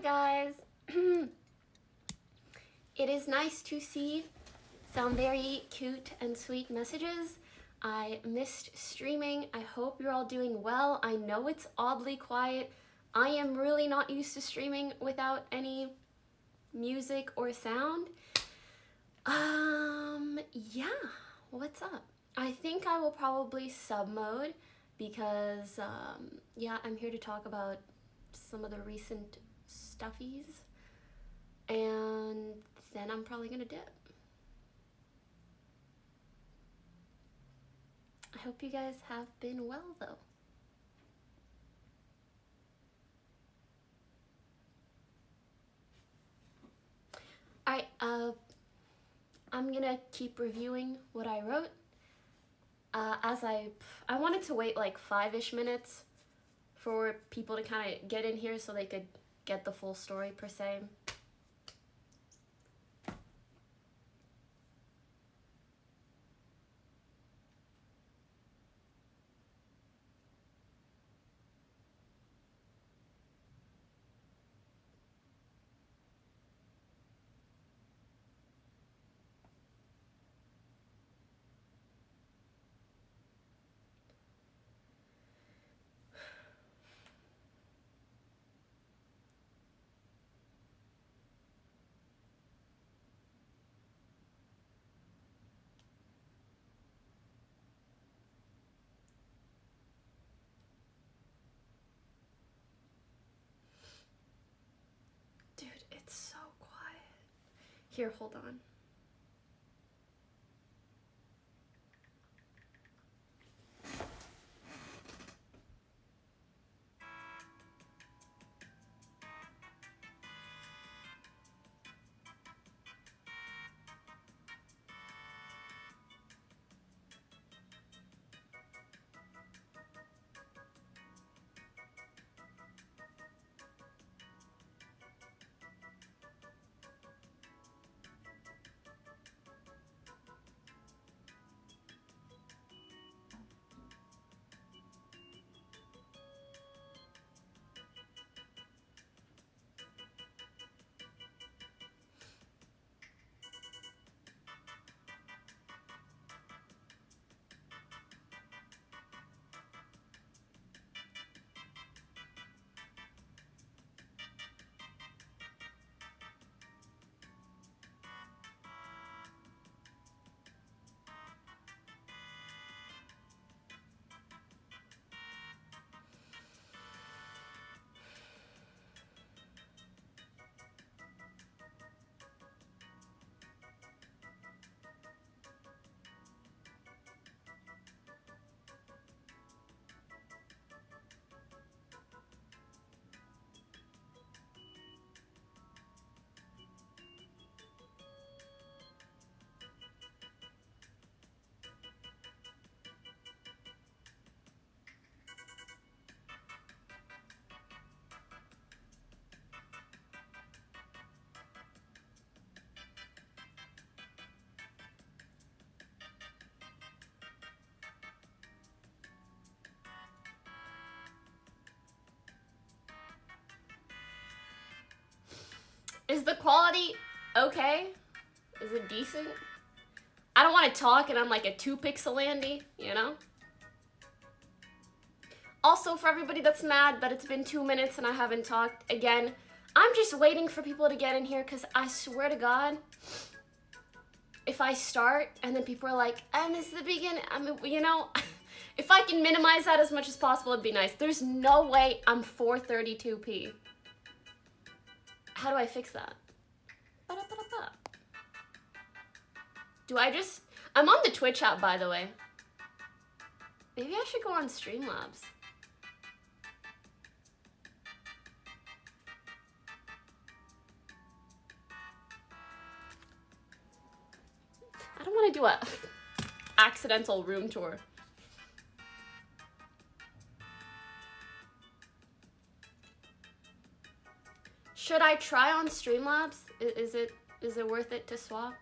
guys. It is nice to see some very cute and sweet messages. I missed streaming. I hope you're all doing well. I know it's oddly quiet. I am really not used to streaming without any music or sound. Yeah, what's up? I think I will probably sub mode because, yeah, I'm here to talk about some of the recent stuffies, and then I'm probably gonna dip. I hope you guys have been well, though. Alright, I'm gonna keep reviewing what I wrote. As I wanted to wait like 5-ish minutes for people to kind of get in here so they could get the full story per se. Dude, it's so quiet. Here, hold on. Is the quality okay? Is it decent? I don't want to talk and I'm like a 2-pixel Andy, you know? Also, for everybody that's mad that it's been 2 minutes and I haven't talked, again, I'm just waiting for people to get in here because I swear to God, if I start and then people are like, I missed the beginning, I mean, you know, if I can minimize that as much as possible, it'd be nice. There's no way I'm 432p. How do I fix that? Do I just... I'm on the Twitch app, by the way. Maybe I should go on Streamlabs. I don't want to do a accidental room tour. Should I try on Streamlabs? Is it worth it to swap?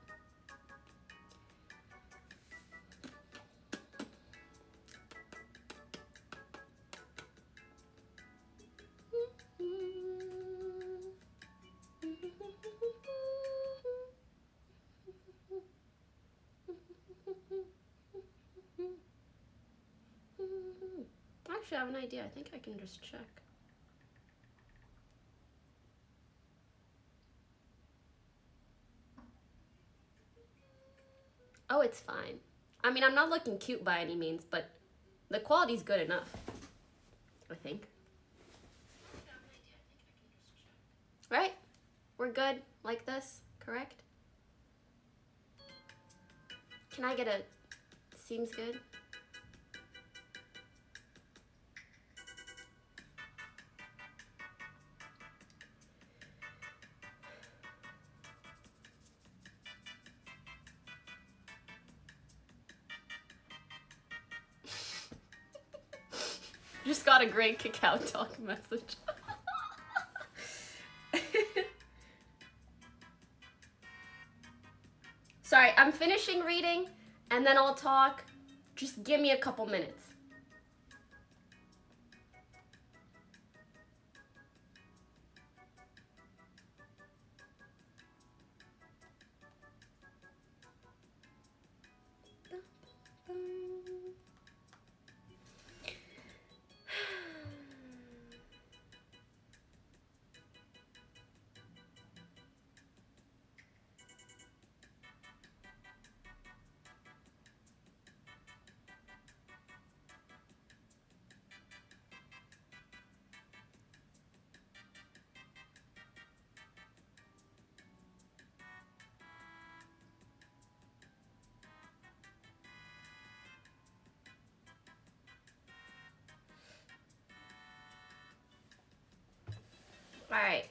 Actually, I have an idea. I think I can just check. Oh, it's fine. I mean, I'm not looking cute by any means, but the quality's good enough, I think. Right? We're good like this, correct? Can I get a seems good? Just got a great kick out talk message. Sorry, I'm finishing reading and then I'll talk. Just give me a couple minutes. All right.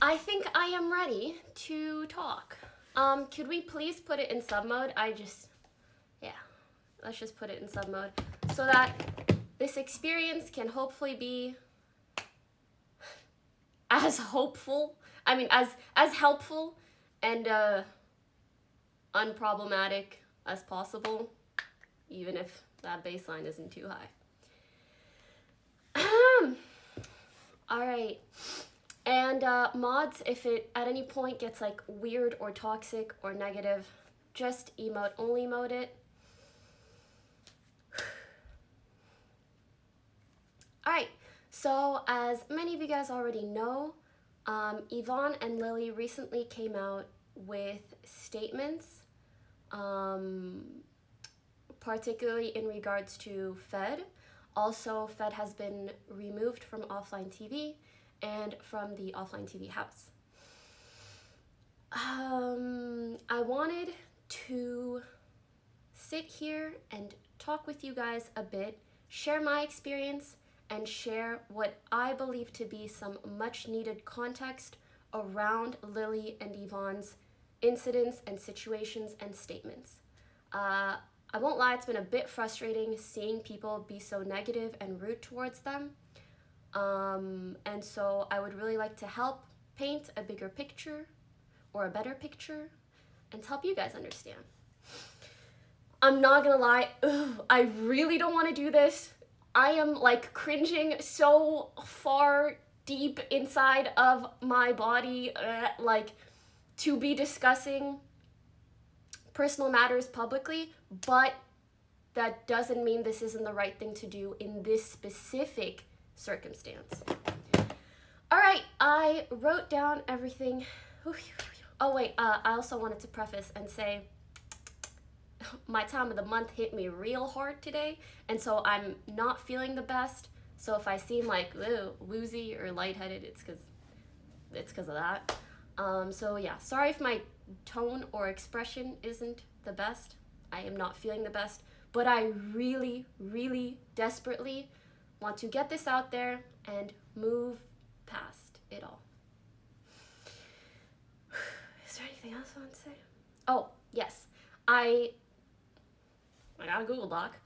I think I am ready to talk. Could we please put it in sub mode? Let's just put it in sub mode so that this experience can hopefully be as hopeful, as helpful and unproblematic as possible, even if that baseline isn't too high. All right. And mods, if it at any point gets like weird or toxic or negative, just only emote it. All right, so as many of you guys already know, Yvonne and Lily recently came out with statements, particularly in regards to Fed. Also, Fed has been removed from offline TV and from the offline TV house. I wanted to sit here and talk with you guys a bit, share my experience, and share what I believe to be some much needed context around Lily and Yvonne's incidents and situations and statements. I won't lie, it's been a bit frustrating seeing people be so negative and rude towards them. And so I would really like to help paint a bigger picture or a better picture and to help you guys understand. I'm not gonna lie, I really don't want to do this. I am like cringing so far deep inside of my body, like to be discussing personal matters publicly, but that doesn't mean this isn't the right thing to do in this specific circumstance. All right, I wrote down everything. Oh wait, I also wanted to preface and say my time of the month hit me real hard today, and so I'm not feeling the best. So if I seem like woozy or lightheaded, it's because of that. So yeah, sorry if my tone or expression isn't the best. I am not feeling the best, but I really, really desperately want to get this out there and move past it all. Is there anything else I want to say? Oh, yes. I got a Google Doc.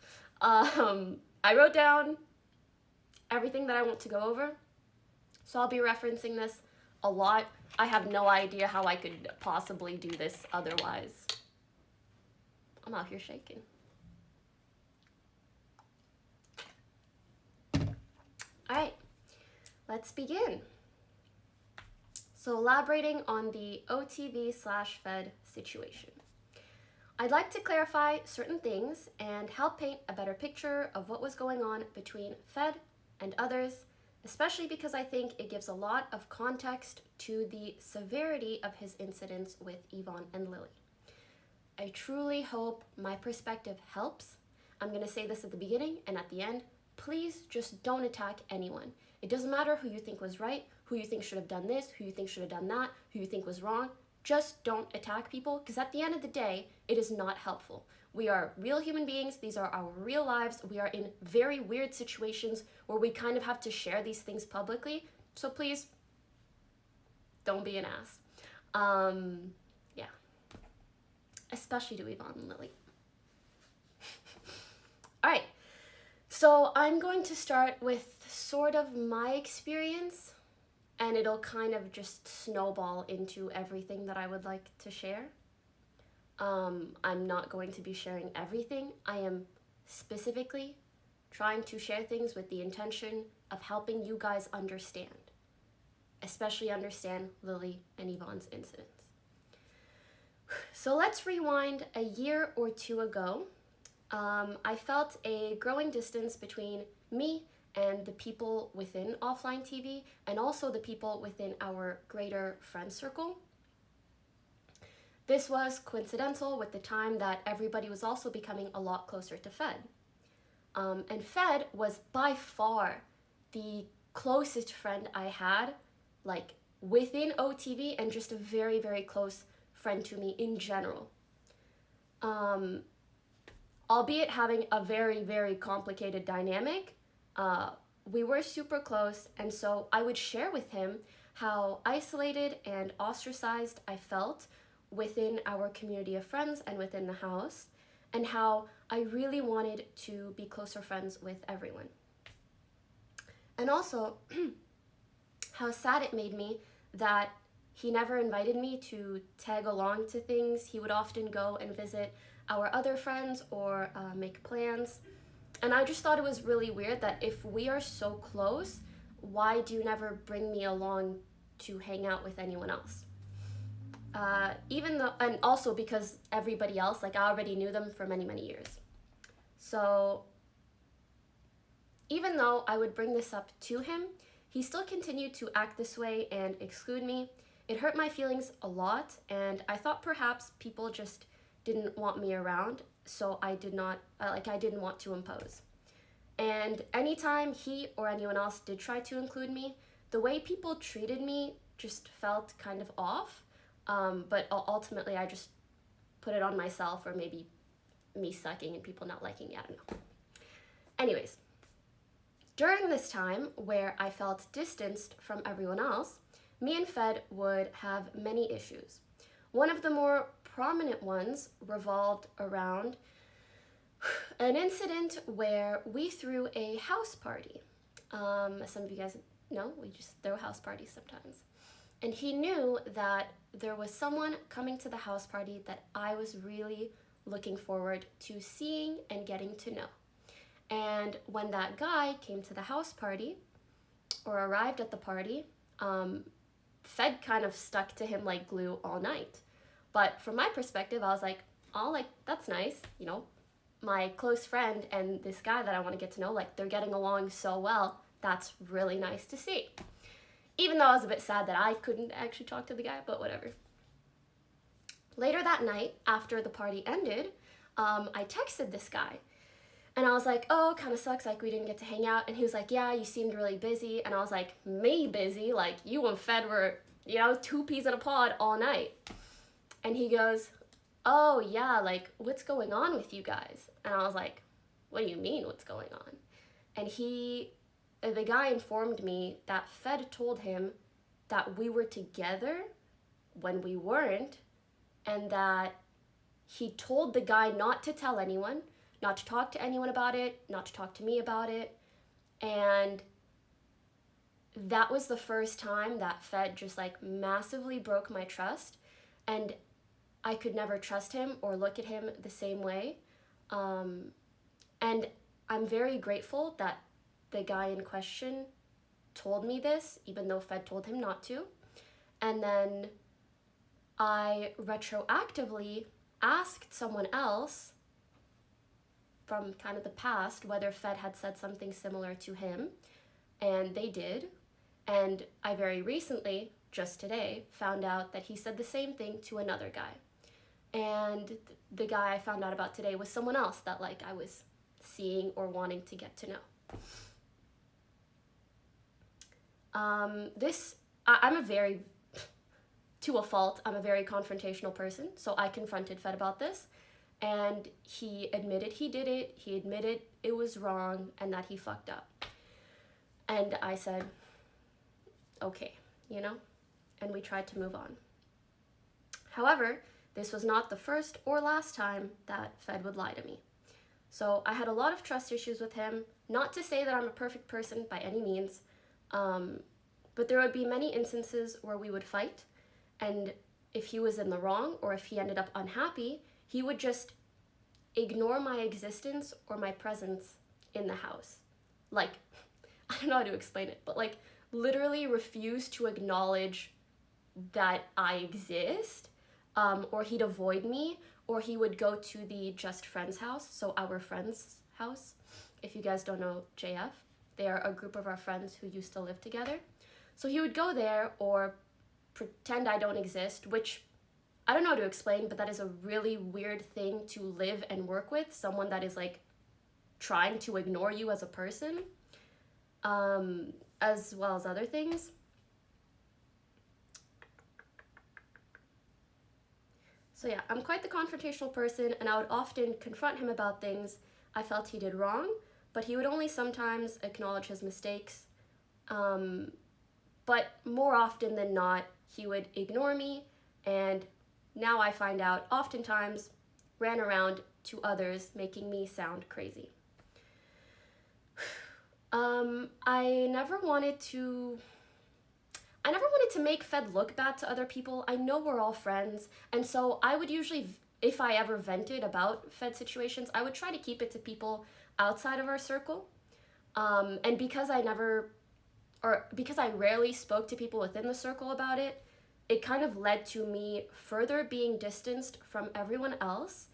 I wrote down everything that I want to go over, so I'll be referencing this a lot. I have no idea how I could possibly do this otherwise. I'm out here shaking. All right, let's begin. So elaborating on the OTV/Fed situation. I'd like to clarify certain things and help paint a better picture of what was going on between Fed and others, especially because I think it gives a lot of context to the severity of his incidents with Yvonne and Lily. I truly hope my perspective helps. I'm going to say this at the beginning and at the end. Please just don't attack anyone. It doesn't matter who you think was right, who you think should have done this, who you think should have done that, who you think was wrong. Just don't attack people, because at the end of the day, it is not helpful. We are real human beings. These are our real lives. We are in very weird situations where we kind of have to share these things publicly. So please, don't be an ass. Yeah. Especially to Yvonne and Lily. All right. So I'm going to start with sort of my experience, and it'll kind of just snowball into everything that I would like to share. I'm not going to be sharing everything. I am specifically trying to share things with the intention of helping you guys understand, especially understand Lily and Yvonne's incidents. So let's rewind a year or two ago. I felt a growing distance between me and the people within offline TV, and also the people within our greater friend circle. This was coincidental with the time that everybody was also becoming a lot closer to Fed. And Fed was by far the closest friend I had, like within OTV, and just a very, very close friend to me in general. Albeit having a very, very complicated dynamic, we were super close, and so I would share with him how isolated and ostracized I felt within our community of friends and within the house, and how I really wanted to be closer friends with everyone. And also, how sad it made me that he never invited me to tag along to things. He would often go and visit our other friends or make plans. And I just thought it was really weird that if we are so close, why do you never bring me along to hang out with anyone else? Even though, and also because everybody else, like I already knew them for many, many years. So even though I would bring this up to him, he still continued to act this way and exclude me. It hurt my feelings a lot, and I thought perhaps people just didn't want me around, so I didn't want to impose. And anytime he or anyone else did try to include me, the way people treated me just felt kind of off, but ultimately I just put it on myself, or maybe me sucking and people not liking me, I don't know. Anyways, during this time where I felt distanced from everyone else, me and Fed would have many issues. One of the more prominent ones revolved around an incident where we threw a house party. Some of you guys know, we just throw house parties sometimes. And he knew that there was someone coming to the house party that I was really looking forward to seeing and getting to know. And when that guy came to the house party, or arrived at the party, Fed kind of stuck to him like glue all night. But from my perspective, I was like, oh, like, that's nice, you know, my close friend and this guy that I want to get to know, like, they're getting along so well. That's really nice to see. Even though I was a bit sad that I couldn't actually talk to the guy, but whatever. Later that night, after the party ended, I texted this guy. And I was like, oh, kind of sucks, like, we didn't get to hang out. And he was like, yeah, you seemed really busy. And I was like, me busy? Like, you and Fed were, you know, two peas in a pod all night. And he goes, oh, yeah, like, what's going on with you guys? And I was like, what do you mean, what's going on? And the guy informed me that Fed told him that we were together when we weren't, and that he told the guy not to tell anyone, not to talk to anyone about it, not to talk to me about it. And that was the first time that Fed just like massively broke my trust, and I could never trust him or look at him the same way. And I'm very grateful that the guy in question told me this, even though Fed told him not to. And then I retroactively asked someone else from kind of the past whether Fed had said something similar to him, and they did. And I very recently, just today, found out that he said the same thing to another guy. And the guy I found out about today was someone else that like I was seeing or wanting to get to know. I'm a very, to a fault, I'm a very confrontational person, so I confronted Fed about this, and he admitted he did it, he admitted it was wrong, and that he fucked up. And I said, okay, you know, and we tried to move on. However, this was not the first or last time that Fed would lie to me. So I had a lot of trust issues with him, not to say that I'm a perfect person by any means, but there would be many instances where we would fight, and if he was in the wrong or if he ended up unhappy, he would just ignore my existence or my presence in the house. Like, I don't know how to explain it, but like literally refuse to acknowledge that I exist, or he'd avoid me, or he would go to the just friends house, so our friend's house. If you guys don't know JF, they are a group of our friends who used to live together. So he would go there or pretend I don't exist, which I don't know how to explain, but that is a really weird thing to live and work with, someone that is like trying to ignore you as a person, as well as other things. So yeah, I'm quite the confrontational person, and I would often confront him about things I felt he did wrong, but he would only sometimes acknowledge his mistakes. But more often than not, he would ignore me, and now I find out oftentimes ran around to others, making me sound crazy. I never wanted to make Fed look bad to other people. I know we're all friends, and so I would usually, if I ever vented about Fed situations, I would try to keep it to people outside of our circle. And because I rarely spoke to people within the circle about it, it kind of led to me further being distanced from everyone else.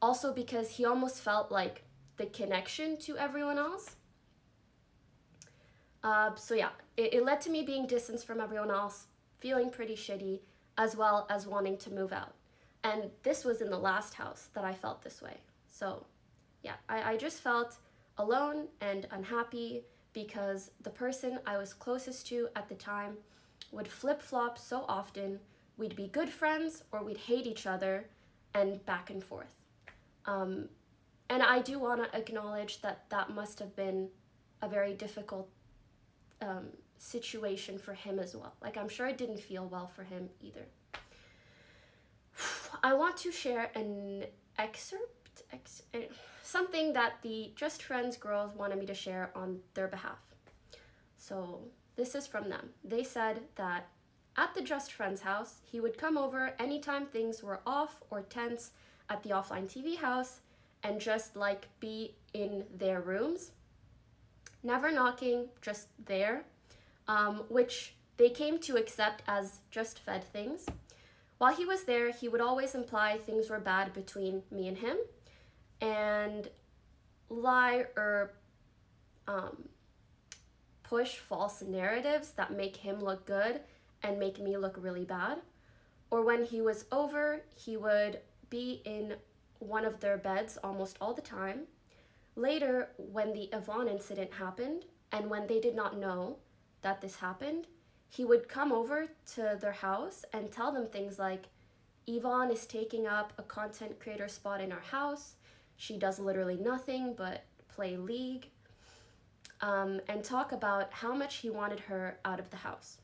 Also because he almost felt like the connection to everyone else. So yeah, it led to me being distanced from everyone else, feeling pretty shitty, as well as wanting to move out. And this was in the last house that I felt this way. So yeah, I just felt alone and unhappy because the person I was closest to at the time would flip-flop so often. We'd be good friends or we'd hate each other, and back and forth. And I do want to acknowledge that must have been a very difficult situation for him as well. Like, I'm sure it didn't feel well for him either. I want to share an excerpt, something that the Just Friends girls wanted me to share on their behalf. So this is from them. They said that at the Just Friends house, he would come over anytime things were off or tense at the offline TV house and just like be in their rooms, never knocking, just there, which they came to accept as just Fed things. While he was there, he would always imply things were bad between me and him, and lie or push false narratives that make him look good and make me look really bad. Or when he was over, he would be in one of their beds almost all the time. Later, when the Yvonne incident happened, and when they did not know that this happened, he would come over to their house and tell them things like, Yvonne is taking up a content creator spot in our house. She does literally nothing but play League, and talk about how much he wanted her out of the house.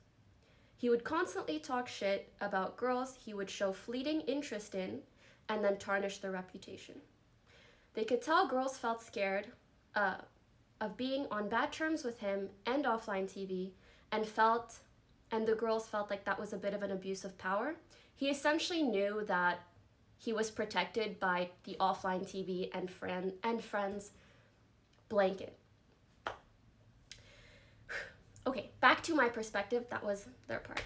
He would constantly talk shit about girls he would show fleeting interest in and then tarnish their reputation. They could tell girls felt scared of being on bad terms with him and offline TV, and the girls felt like that was a bit of an abuse of power. He essentially knew that he was protected by the offline TV and friends blanket. Okay, back to my perspective. That was their part.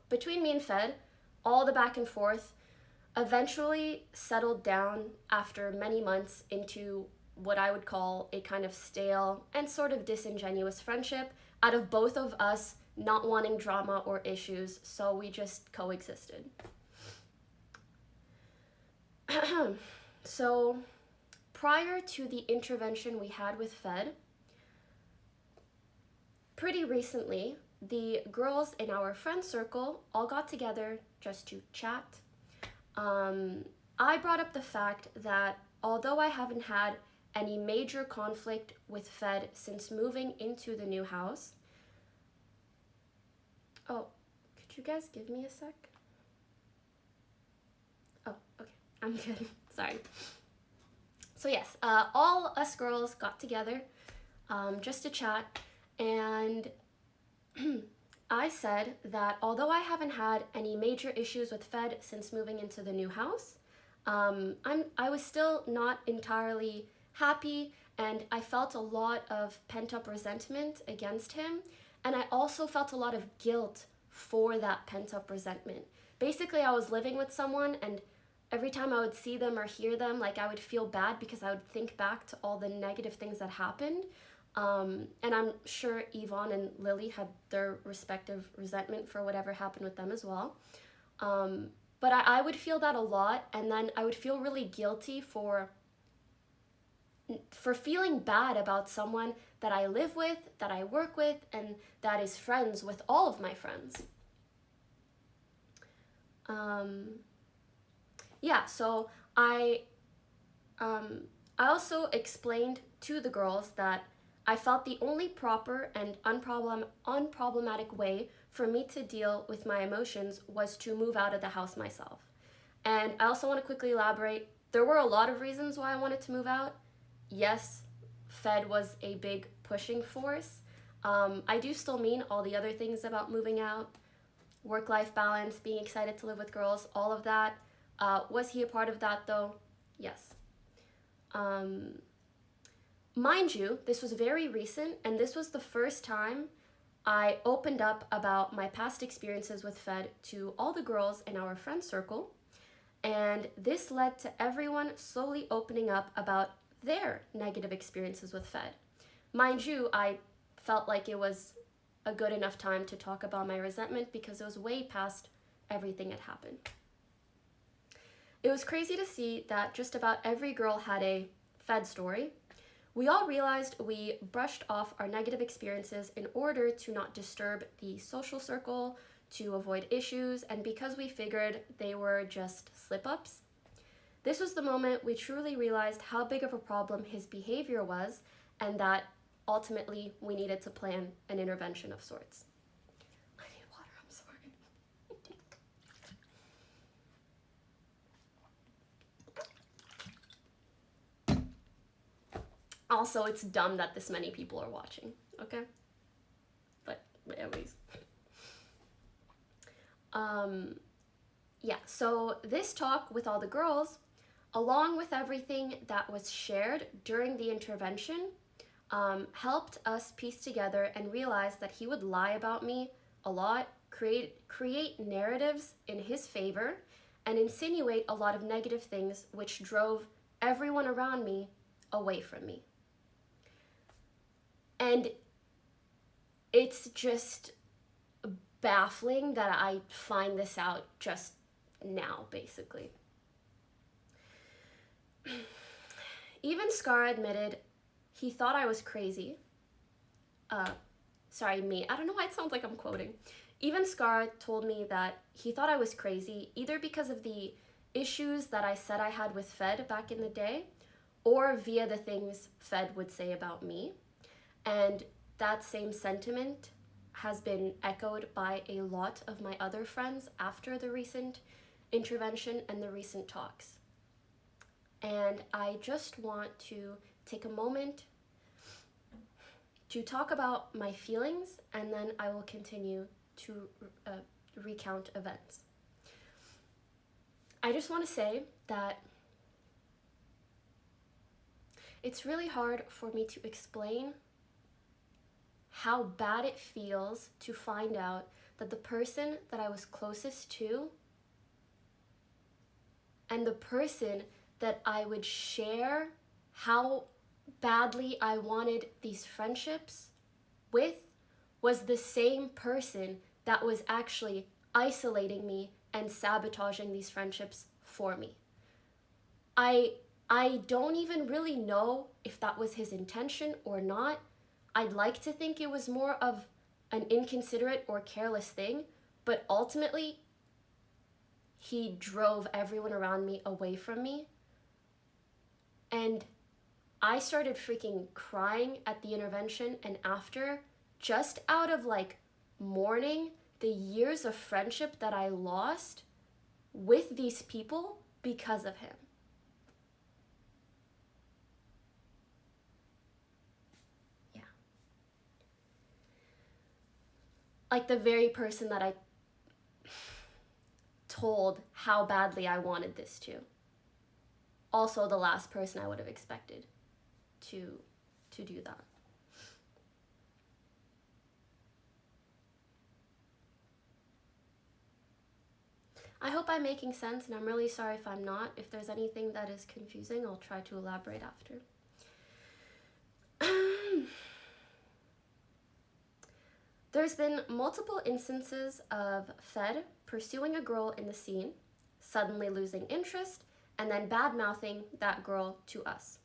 Between me and Fed, all the back and forth eventually settled down after many months into what I would call a kind of stale and sort of disingenuous friendship out of both of us not wanting drama or issues, so we just coexisted. So, prior to the intervention we had with Fed, pretty recently, the girls in our friend circle all got together just to chat. I brought up the fact that although I haven't had any major conflict with Fed since moving into the new house. Oh, could you guys give me a sec? Oh, okay, I'm good. Sorry. So yes, all us girls got together just to chat, and I said that although I haven't had any major issues with Fed since moving into the new house, I was still not entirely happy, and I felt a lot of pent-up resentment against him, and I also felt a lot of guilt for that pent-up resentment. Basically, I was living with someone, and every time I would see them or hear them, like, I would feel bad because I would think back to all the negative things that happened. And I'm sure Yvonne and Lily had their respective resentment for whatever happened with them as well. But I would feel that a lot, and then I would feel really guilty for feeling bad about someone that I live with, that I work with, and that is friends with all of my friends. Yeah, so I also explained to the girls that I felt the only proper and unproblematic way for me to deal with my emotions was to move out of the house myself. And I also want to quickly elaborate. There were a lot of reasons why I wanted to move out. Yes, Fed was a big pushing force. I do still mean all the other things about moving out, work-life balance, being excited to live with girls, all of that. Was he a part of that though? Yes. Mind you, this was very recent, and this was the first time I opened up about my past experiences with Fed to all the girls in our friend circle, and this led to everyone slowly opening up about their negative experiences with Fed. Mind you, I felt like it was a good enough time to talk about my resentment because it was way past everything that happened. It was crazy to see that just about every girl had a Fed story. We all realized we brushed off our negative experiences in order to not disturb the social circle, to avoid issues, and because we figured they were just slip-ups. This was the moment we truly realized how big of a problem his behavior was, and that ultimately we needed to plan an intervention of sorts. I need water, I'm sorry. Also, it's dumb that this many people are watching, okay? But anyways. Yeah, so this talk with all the girls, along with everything that was shared during the intervention, helped us piece together and realize that he would lie about me a lot, create narratives in his favor, and insinuate a lot of negative things which drove everyone around me away from me. And it's just baffling that I find this out just now, basically. Even Scar admitted he thought I was crazy. Sorry, me. I don't know why it sounds like I'm quoting. Even Scar told me that he thought I was crazy, either because of the issues that I said I had with Fed back in the day, or via the things Fed would say about me. And that same sentiment has been echoed by a lot of my other friends after the recent intervention and the recent talks. And I just want to take a moment to talk about my feelings, and then I will continue to recount events. I just want to say that it's really hard for me to explain how bad it feels to find out that the person that I was closest to and the person that I would share how badly I wanted these friendships with was the same person that was actually isolating me and sabotaging these friendships for me. I don't even really know if that was his intention or not. I'd like to think it was more of an inconsiderate or careless thing, but ultimately, he drove everyone around me away from me. And I started freaking crying at the intervention and after, just out of like mourning the years of friendship that I lost with these people because of him. Yeah. Like the very person that I told how badly I wanted this to. Also the last person I would have expected to do that. I hope I'm making sense, and I'm really sorry if I'm not. If there's anything that is confusing, I'll try to elaborate after. There's been multiple instances of Fed pursuing a girl in the scene, suddenly losing interest, and then bad-mouthing that girl to us,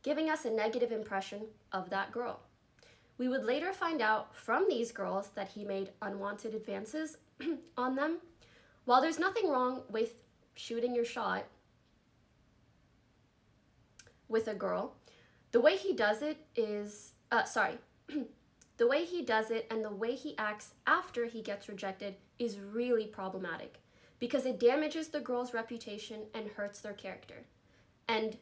giving us a negative impression of that girl. We would later find out from these girls that he made unwanted advances on them. While there's nothing wrong with shooting your shot with a girl, the way he does it is, the way he does it and the way he acts after he gets rejected is really problematic because it damages the girl's reputation and hurts their character. And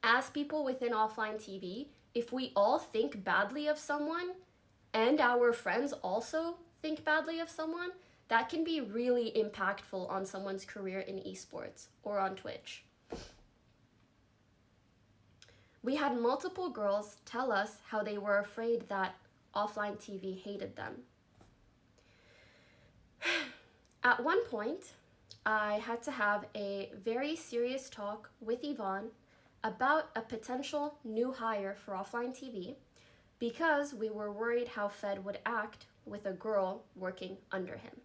as people within offline TV, if we all think badly of someone and our friends also think badly of someone, that can be really impactful on someone's career in esports or on Twitch. We had multiple girls tell us how they were afraid that offline TV hated them. At one point, I had to have a very serious talk with Yvonne about a potential new hire for offline TV because we were worried how Fed would act with a girl working under him.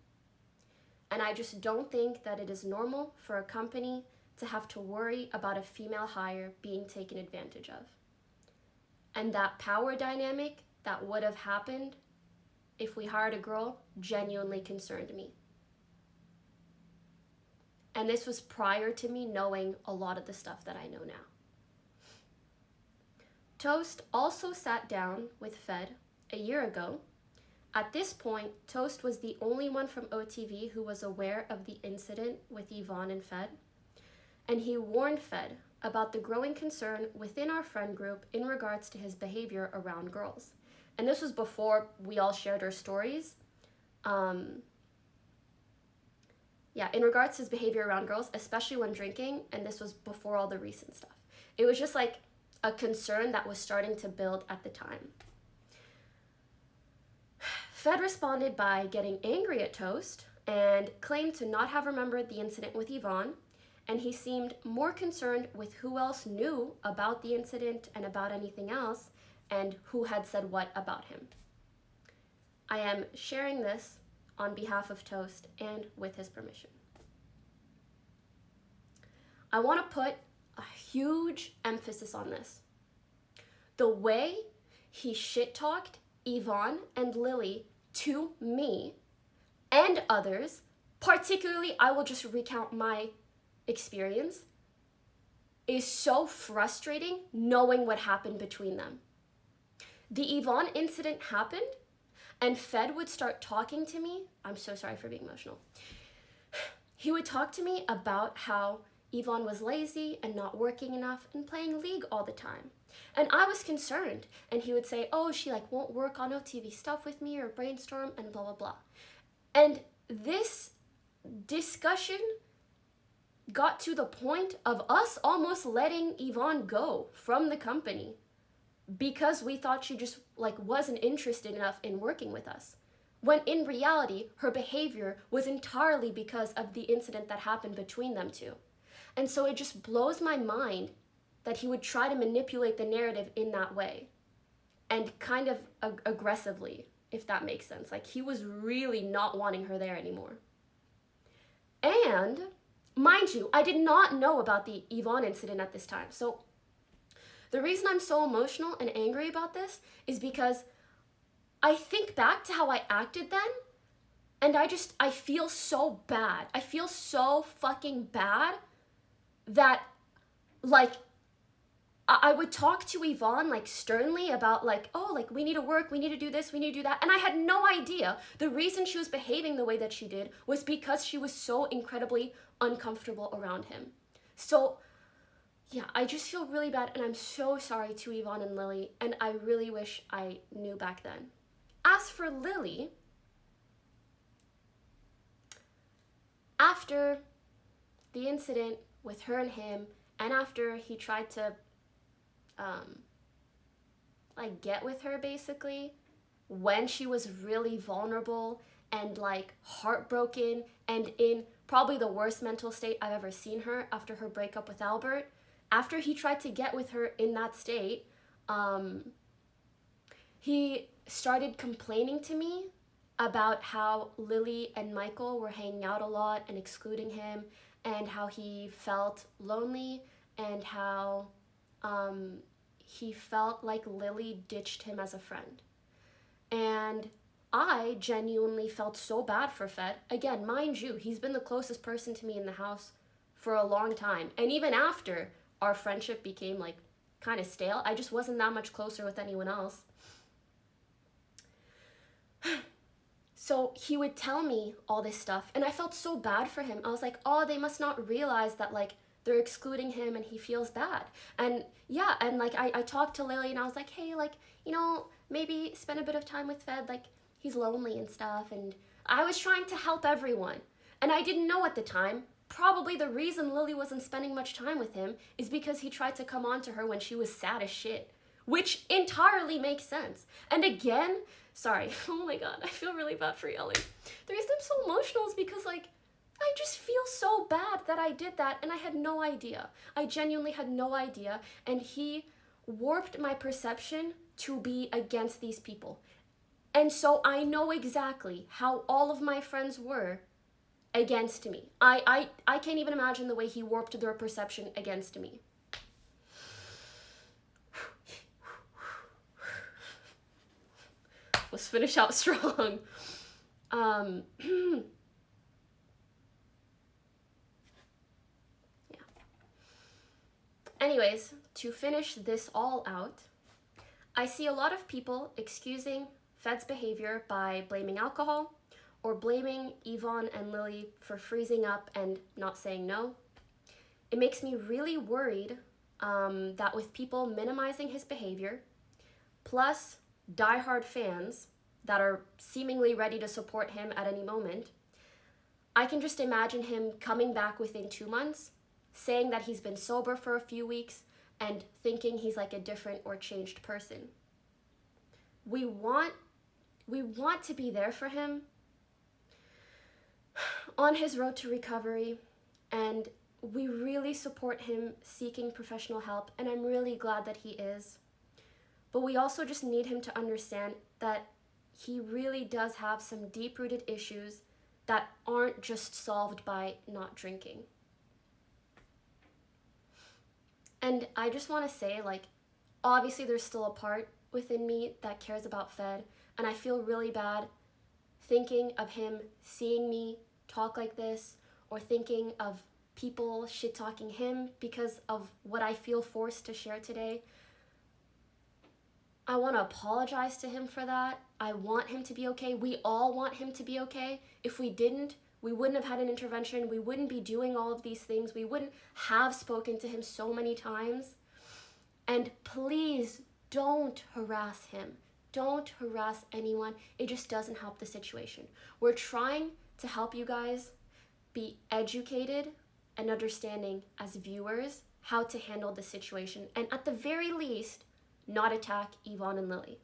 And I just don't think that it is normal for a company to have to worry about a female hire being taken advantage of. And that power dynamic that would have happened if we hired a girl genuinely concerned me. And this was prior to me knowing a lot of the stuff that I know now. Toast also sat down with Fed a year ago. At this point, Toast was the only one from OTV who was aware of the incident with Yvonne and Fed, and he warned Fed about the growing concern within our friend group in regards to his behavior around girls. And this was before we all shared our stories. In regards to his behavior around girls, especially when drinking, and this was before all the recent stuff. It was just like a concern that was starting to build at the time. Fed responded by getting angry at Toast and claimed to not have remembered the incident with Yvonne, and he seemed more concerned with who else knew about the incident and about anything else, and who had said what about him. I am sharing this on behalf of Toast and with his permission. I want to put a huge emphasis on this. The way he shit-talked Yvonne and Lily to me and others, particularly, I will just recount my experience, is so frustrating knowing what happened between them. The Yvonne incident happened and Fed would start talking to me. I'm so sorry for being emotional. He would talk to me about how Yvonne was lazy and not working enough and playing League all the time. And I was concerned, and he would say, oh, she won't work on OTV stuff with me or brainstorm and blah, blah, blah. And this discussion got to the point of us almost letting Yvonne go from the company because we thought she just wasn't interested enough in working with us. When in reality, her behavior was entirely because of the incident that happened between them two. And so it just blows my mind that he would try to manipulate the narrative in that way, and kind of aggressively, if that makes sense. Like, he was really not wanting her there anymore. And mind you, I did not know about the Yvonne incident at this time. So the reason I'm so emotional and angry about this is because I think back to how I acted then, and I feel so bad. I feel so fucking bad that, like, I would talk to Yvonne, like, sternly about, like, oh, like, we need to work, we need to do this, we need to do that. And I had no idea the reason she was behaving the way that she did was because she was so incredibly uncomfortable around him. So, yeah, I just feel really bad, and I'm so sorry to Yvonne and Lily, and I really wish I knew back then. As for Lily, after the incident with her and him, and after he tried to like, get with her, basically, when she was really vulnerable and, like, heartbroken and in probably the worst mental state I've ever seen her after her breakup with Albert, after he tried to get with her in that state, he started complaining to me about how Lily and Michael were hanging out a lot and excluding him, and how he felt lonely, and how he felt like Lily ditched him as a friend. And I genuinely felt so bad for Fed. Again, mind you, he's been the closest person to me in the house for a long time. And even after our friendship became, like, kind of stale, I just wasn't that much closer with anyone else. So he would tell me all this stuff, and I felt so bad for him. I was like, oh, they must not realize that, like, they're excluding him and he feels bad. And yeah, and, like, I talked to Lily, and I was like, hey, like, you know, maybe spend a bit of time with Fed, like, he's lonely and stuff. And I was trying to help everyone. And I didn't know at the time, probably the reason Lily wasn't spending much time with him is because he tried to come on to her when she was sad as shit, which entirely makes sense. And again, sorry, oh my god, I feel really bad for yelling. The reason I'm so emotional is because, like, I just feel so bad that I did that, and I had no idea. I genuinely had no idea, and he warped my perception to be against these people. And so I know exactly how all of my friends were against me. I can't even imagine the way he warped their perception against me. Let's finish out strong. Anyways, to finish this all out, I see a lot of people excusing Fed's behavior by blaming alcohol or blaming Yvonne and Lily for freezing up and not saying no. It makes me really worried that with people minimizing his behavior, plus diehard fans that are seemingly ready to support him at any moment, I can just imagine him coming back within 2 months, saying that he's been sober for a few weeks, and thinking he's like a different or changed person. We want to be there for him on his road to recovery, and we really support him seeking professional help, and I'm really glad that he is. But we also just need him to understand that he really does have some deep-rooted issues that aren't just solved by not drinking. And I just want to say, like, obviously there's still a part within me that cares about Fed, and I feel really bad thinking of him seeing me talk like this, or thinking of people shit-talking him because of what I feel forced to share today. I want to apologize to him for that. I want him to be okay. We all want him to be okay. If we didn't, we wouldn't have had an intervention. We wouldn't be doing all of these things. We wouldn't have spoken to him so many times. And please don't harass him. Don't harass anyone. It just doesn't help the situation. We're trying to help you guys be educated and understanding as viewers how to handle the situation, and at the very least, not attack Yvonne and Lily.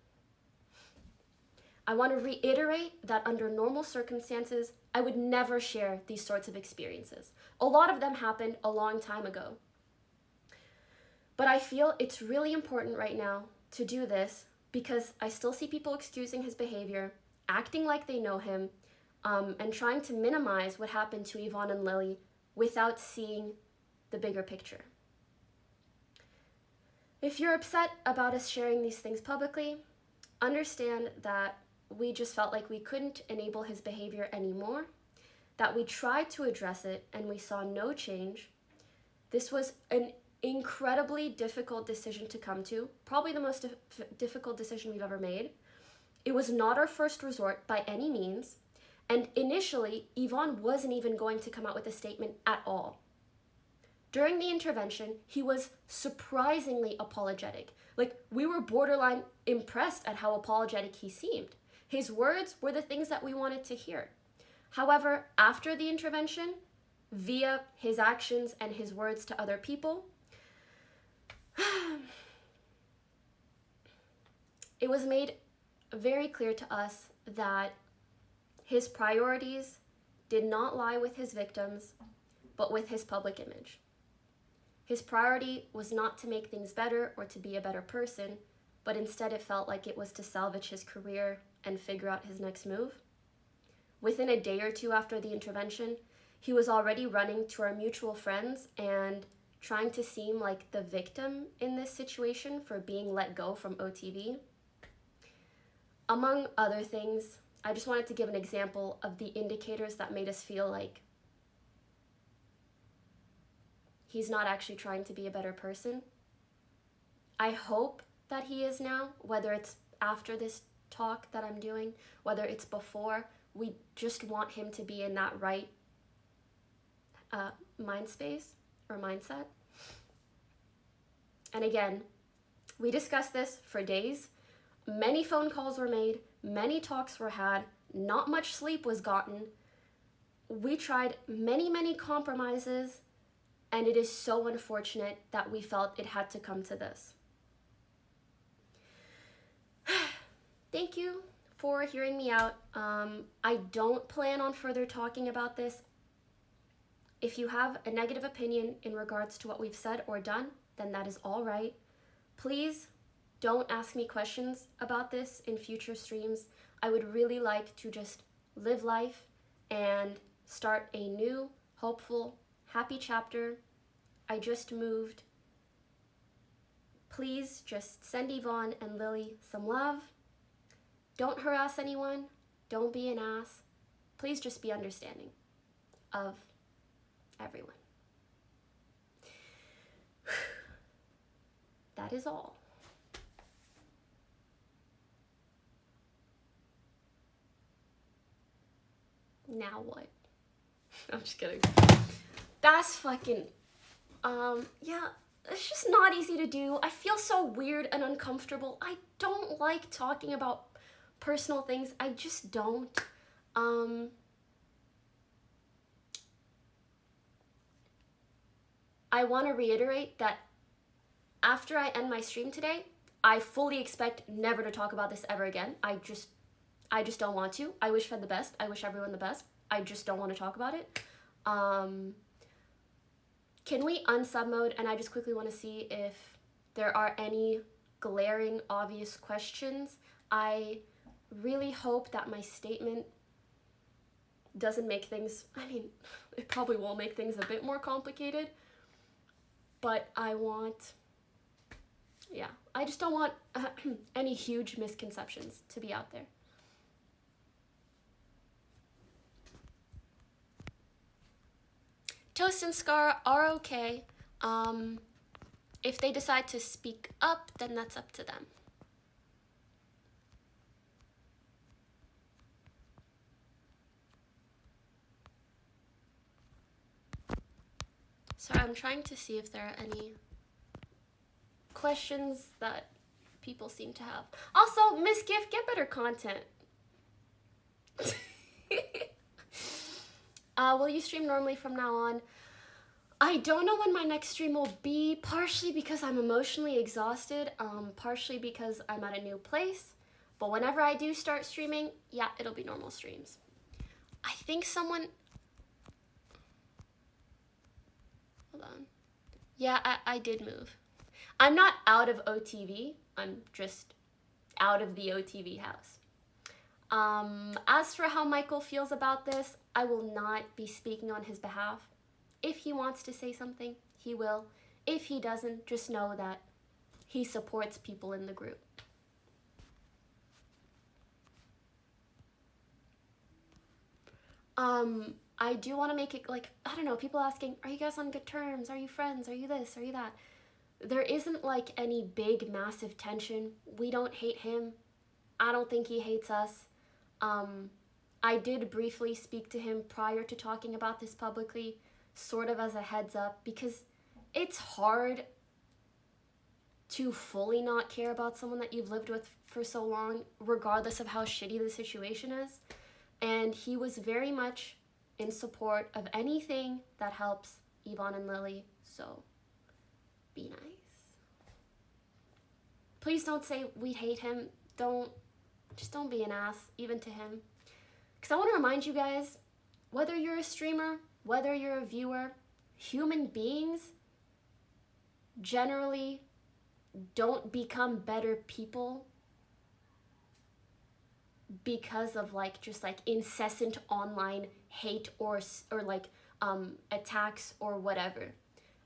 I want to reiterate that under normal circumstances, I would never share these sorts of experiences. A lot of them happened a long time ago. But I feel it's really important right now to do this because I still see people excusing his behavior, acting like they know him, and trying to minimize what happened to Yvonne and Lily without seeing the bigger picture. If you're upset about us sharing these things publicly, understand that we just felt like we couldn't enable his behavior anymore, that we tried to address it and we saw no change. This was an incredibly difficult decision to come to, probably the most difficult decision we've ever made. It was not our first resort by any means, and initially, Yvonne wasn't even going to come out with a statement at all. During the intervention, he was surprisingly apologetic. Like, we were borderline impressed at how apologetic he seemed. His words were the things that we wanted to hear. However, after the intervention, via his actions and his words to other people, it was made very clear to us that his priorities did not lie with his victims, but with his public image. His priority was not to make things better or to be a better person, but instead it felt like it was to salvage his career and figure out his next move. Within a day or two after the intervention, he was already running to our mutual friends and trying to seem like the victim in this situation for being let go from OTV. Among other things, I just wanted to give an example of the indicators that made us feel like he's not actually trying to be a better person. I hope that he is now, whether it's after this talk that I'm doing, whether it's before. We just want him to be in that right mind space or mindset. And again, we discussed this for days. Many phone calls were made, many talks were had, not much sleep was gotten. We tried many compromises, and it is so unfortunate that we felt it had to come to this. Thank you for hearing me out. I don't plan on further talking about this. If you have a negative opinion in regards to what we've said or done, then that is all right. Please don't ask me questions about this in future streams. I would really like to just live life and start a new, hopeful, happy chapter. I just moved. Please just send Yvonne and Lily some love. Don't harass anyone. Don't be an ass. Please just be understanding of everyone. That is all. Now what? I'm just kidding. That's fucking, yeah, it's just not easy to do. I feel so weird and uncomfortable. I don't like talking about personal things. I just don't. I want to reiterate that after I end my stream today, I fully expect never to talk about this ever again. I just don't want to. I wish Fed the best. I wish everyone the best. I just don't want to talk about it. Can we unsub mode? And I just quickly want to see if there are any glaring, obvious questions. I really hope that my statement doesn't make things, I mean, it probably will make things a bit more complicated, but I want, yeah, I just don't want any huge misconceptions to be out there. Toast and Scar are okay. If they decide to speak up, then that's up to them. Sorry, I'm trying to see if there are any questions that people seem to have. Also, Miss Gift, get better content. Will you stream normally from now on? I don't know when my next stream will be, partially because I'm emotionally exhausted, partially because I'm at a new place, But whenever I do start streaming, yeah, it'll be normal streams. I think someone... Hold on. Yeah, I did move. I'm not out of OTV. I'm just out of the OTV house. As for how Michael feels about this, I will not be speaking on his behalf. If he wants to say something, he will. If he doesn't, just know that he supports people in the group. I do want to make it like, I don't know, people asking, are you guys on good terms? Are you friends? Are you this? Are you that? There isn't like any big, massive tension. We don't hate him. I don't think he hates us. I did briefly speak to him prior to talking about this publicly, sort of as a heads up, because it's hard to fully not care about someone that you've lived with for so long, regardless of how shitty the situation is. And he was very much in support of anything that helps Yvonne and Lily, so be nice. Please don't say we hate him. Just don't be an ass, even to him. Because I want to remind you guys, whether you're a streamer, whether you're a viewer, human beings generally don't become better people because of like just like incessant online hate or like attacks or whatever.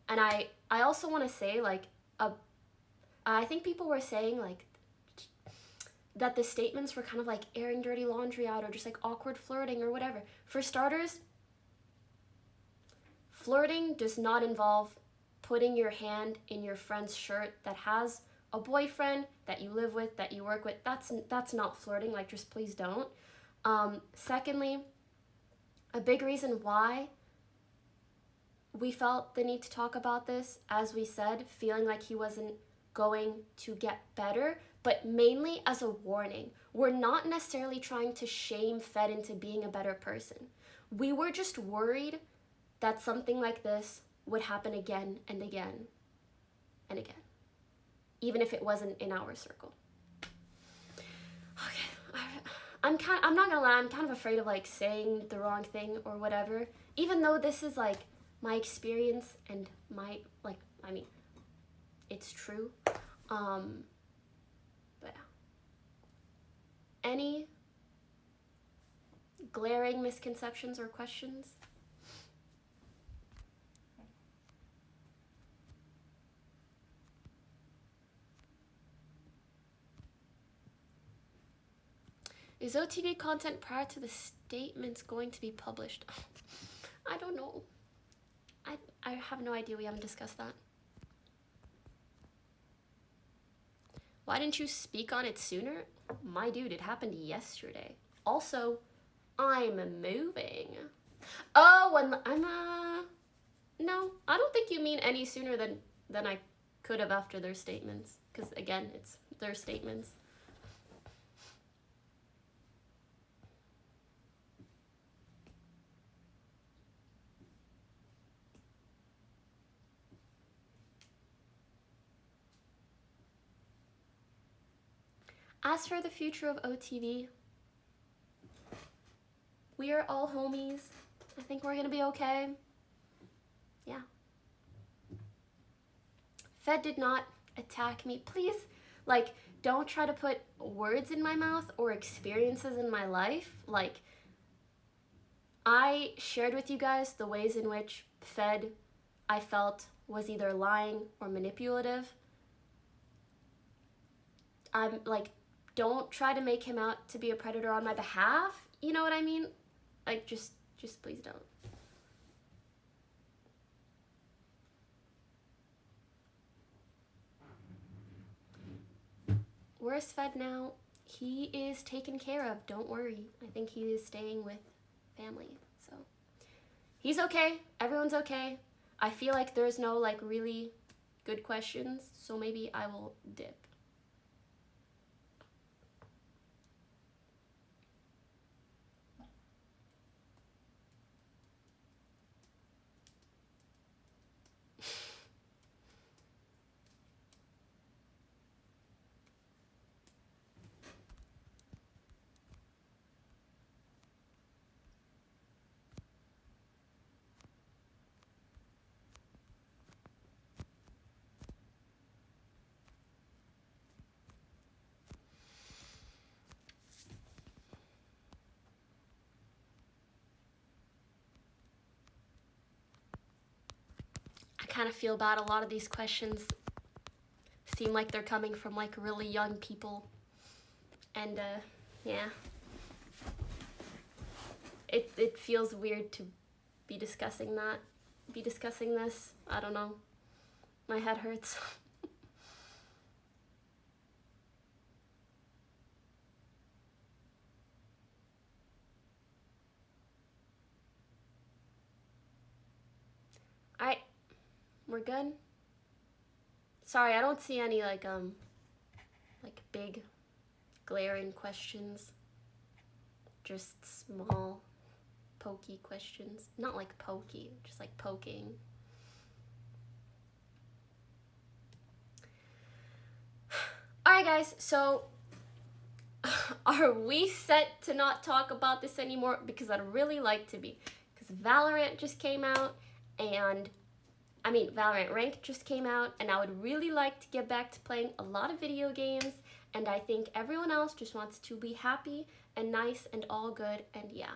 And I also want to say like I think people were saying like that the statements were kind of like airing dirty laundry out or just like awkward flirting or whatever. For starters, flirting does not involve putting your hand in your friend's shirt that has a boyfriend that you live with, that you work with. That's not flirting, like just please don't. Secondly, a big reason why we felt the need to talk about this, as we said, feeling like he wasn't going to get better, but mainly as a warning. We're not necessarily trying to shame Fed into being a better person. We were just worried that something like this would happen again and again and again, even if it wasn't in our circle. Okay, I'm not gonna lie, I'm kind of afraid of like saying the wrong thing or whatever, even though this is like my experience and my, like, I mean, it's true. But yeah. Any glaring misconceptions or questions? Is OTV content prior to the statements going to be published? I don't know. I have no idea. We haven't discussed that. Why didn't you speak on it sooner? My dude, it happened yesterday. Also, I'm moving. Oh, and no, I don't think you mean any sooner than I could have after their statements. Because again, it's their statements. As for the future of OTV, we are all homies. I think we're gonna be okay. Yeah. Fed did not attack me. Please, like, don't try to put words in my mouth or experiences in my life. Like, I shared with you guys the ways in which Fed, I felt, was either lying or manipulative. I'm like, don't try to make him out to be a predator on my behalf. You know what I mean? Like, just please don't. Where's Fed now? He is taken care of. Don't worry. I think he is staying with family. So he's okay. Everyone's okay. I feel like there's no like really good questions. So maybe I will dip. I kind of feel bad. A lot of these questions seem like they're coming from like really young people. And yeah. It feels weird to be discussing this. I don't know. My head hurts. Alright, we're good. Sorry, I don't see any like big glaring questions. Just small pokey questions. Not like pokey, just like poking. Alright guys, so are we set to not talk about this anymore? Because I'd really like to be. Because Valorant just came out, and Valorant Ranked just came out, and I would really like to get back to playing a lot of video games, and I think everyone else just wants to be happy and nice and all good, and yeah.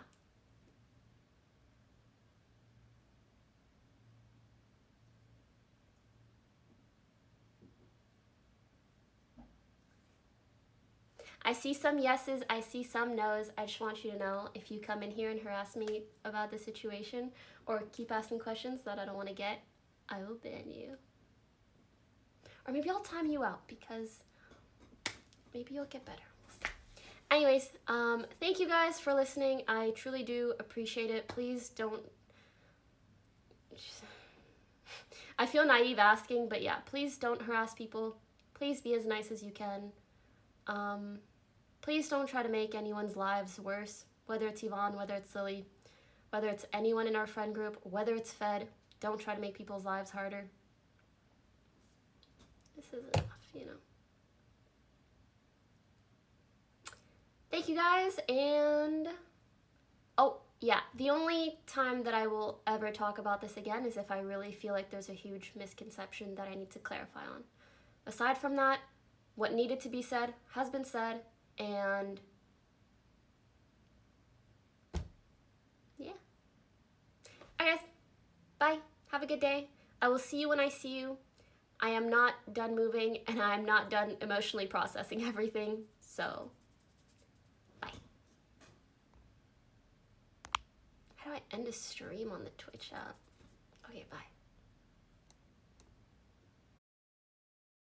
I see some yeses, I see some no's. I just want you to know, if you come in here and harass me about the situation or keep asking questions that I don't want to get, I will ban you. Or maybe I'll time you out, because maybe you'll get better. We'll see. Anyways, thank you guys for listening. I truly do appreciate it. Please don't... I feel naive asking, but yeah, please don't harass people. Please be as nice as you can. Please don't try to make anyone's lives worse, whether it's Yvonne, whether it's Lily, whether it's anyone in our friend group, whether it's Fed. Don't try to make people's lives harder. This is enough, you know. Thank you guys, and oh yeah, the only time that I will ever talk about this again is if I really feel like there's a huge misconception that I need to clarify on. Aside from that, what needed to be said has been said, and yeah. Alright guys, bye. Have a good day. I will see you when I see you. I am not done moving, and I am not done emotionally processing everything, so bye. How do I end a stream on the Twitch app? Okay, bye.